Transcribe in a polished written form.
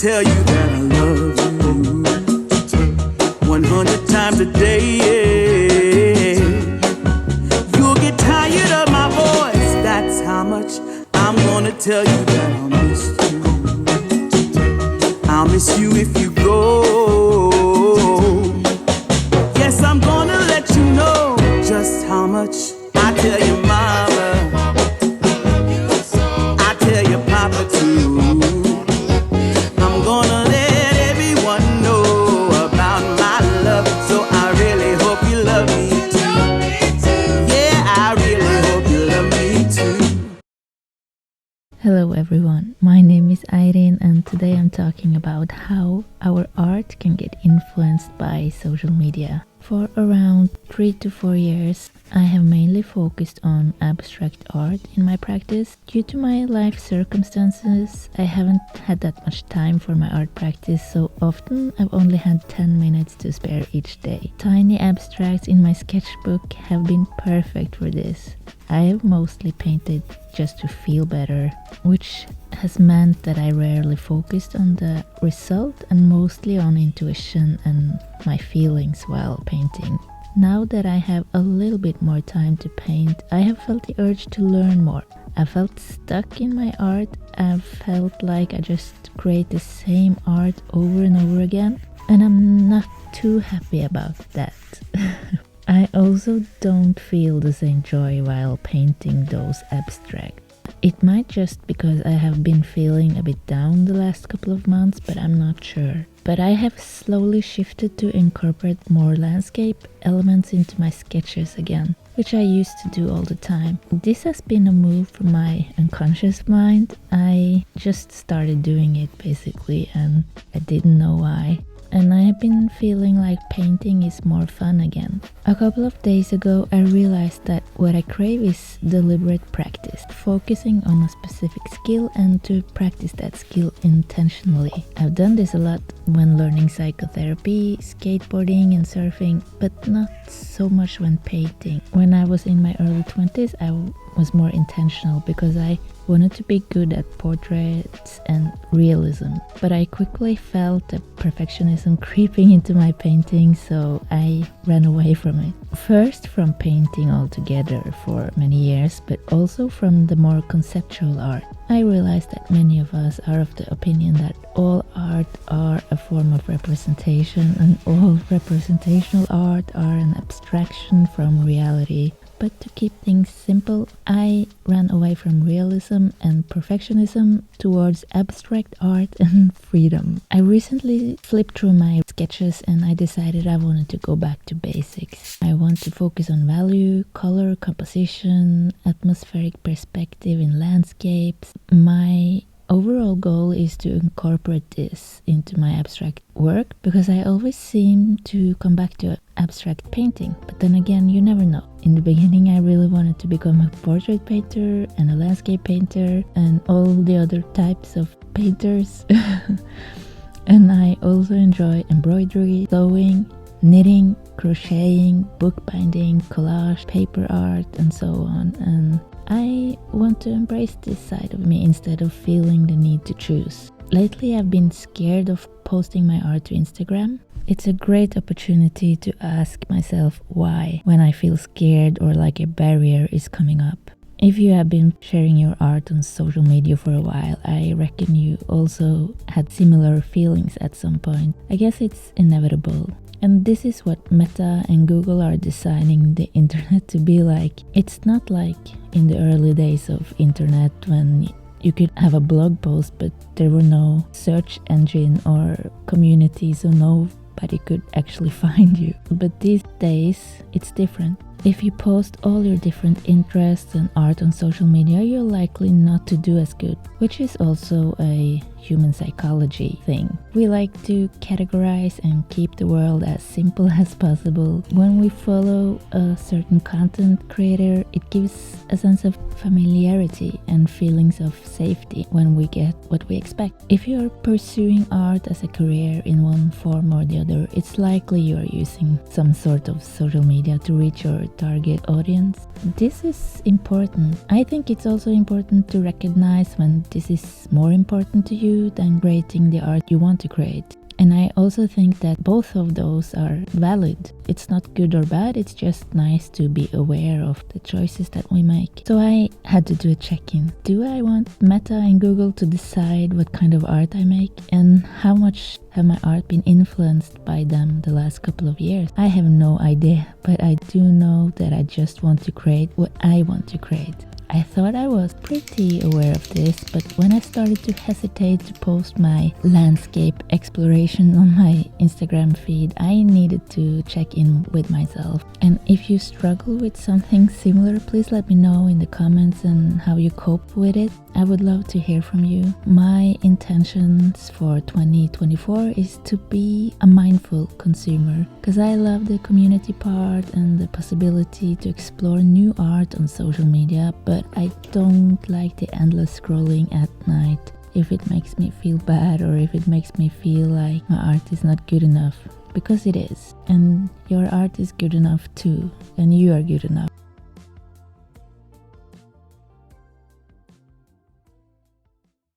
tell you that I love you 100 times a day. You'll get tired of my voice, that's how much I'm gonna tell you that I'll miss you. I'll miss you if you go. Yes, I'm gonna let you know just how much I tell your mama, I tell your papa too. I'm gonna let everyone know about my love, so I really hope you love me too. Yeah, I really hope you love me too. Hello everyone, my name is Irene and today I'm talking about how our art can get influenced by social media. For around 3 to 4 years, I have mainly focused on abstract art in my practice. Due to my life circumstances, I haven't had that much time for my art practice, so often I've only had 10 minutes to spare each day. Tiny abstracts in my sketchbook have been perfect for this. I have mostly painted just to feel better, which has meant that I rarely focused on the result and mostly on intuition and my feelings while painting. Now that I have a little bit more time to paint, I have felt the urge to learn more. I felt stuck in my art. I felt like I just create the same art over and over again, and I'm not too happy about that. I also don't feel the same joy while painting those abstracts. It might just because I have been feeling a bit down the last couple of months, but I'm not sure. But I have slowly shifted to incorporate more landscape elements into my sketches again, which I used to do all the time. This has been a move from my unconscious mind. I just started doing it basically and I didn't know why. And I have been feeling like painting is more fun again. A couple of days ago I realized that what I crave is deliberate practice, focusing on a specific skill and to practice that skill intentionally. I've done this a lot when learning psychotherapy, skateboarding and surfing, but not so much when painting. When I was in my early 20s I was more intentional because I wanted to be good at portraits and realism, but I quickly felt the perfectionism creeping into my painting, so I ran away from it. First from painting altogether for many years, but also from the more conceptual art. I realized that many of us are of the opinion that all art are a form of representation and all representational art are an abstraction from reality. But to keep things simple, I ran away from realism and perfectionism towards abstract art and freedom. I recently flipped through my sketches and I decided I wanted to go back to basics. I want to focus on value, color, composition, atmospheric perspective in landscapes. My overall goal is to incorporate this into my abstract work because I always seem to come back to abstract painting, but then again you never know. In the beginning I really wanted to become a portrait painter and a landscape painter and all the other types of painters. And I also enjoy embroidery, sewing, knitting, crocheting, bookbinding, collage, paper art and so on, and I want to embrace this side of me instead of feeling the need to choose. Lately I've been scared of posting my art to Instagram. It's a great opportunity to ask myself why when I feel scared or like a barrier is coming up. If you have been sharing your art on social media for a while, I reckon you also had similar feelings at some point. I guess it's inevitable. And this is what Meta and Google are designing the internet to be like. It's not like in the early days of internet when you could have a blog post but there were no search engine or community, so nobody could actually find you. But these days it's different. If you post all your different interests and art on social media, you're likely not to do as good, which is also a human psychology thing. We like to categorize and keep the world as simple as possible. When we follow a certain content creator, it gives a sense of familiarity and feelings of safety when we get what we expect. If you're pursuing art as a career in one form or the other, it's likely you're using some sort of social media to reach your target audience. This is important. I think it's also important to recognize when this is more important to you you than creating the art you want to create. And I also think that both of those are valid. It's not good or bad, it's just nice to be aware of the choices that we make. So I had to do a check-in. Do I want Meta and Google to decide what kind of art I make? And how much have my art been influenced by them the last couple of years? I have no idea, but I do know that I just want to create what I want to create. I thought I was pretty aware of this, but when I started to hesitate to post my landscape exploration on my Instagram feed, I needed to check in with myself. And if you struggle with something similar, please let me know in the comments and how you cope with it. I would love to hear from you. My intentions for 2024 is to be a mindful consumer, because I love the community part and the possibility to explore new art on social media, but I don't like the endless scrolling at night if it makes me feel bad or if it makes me feel like my art is not good enough, because it is, and your art is good enough too, and you are good enough.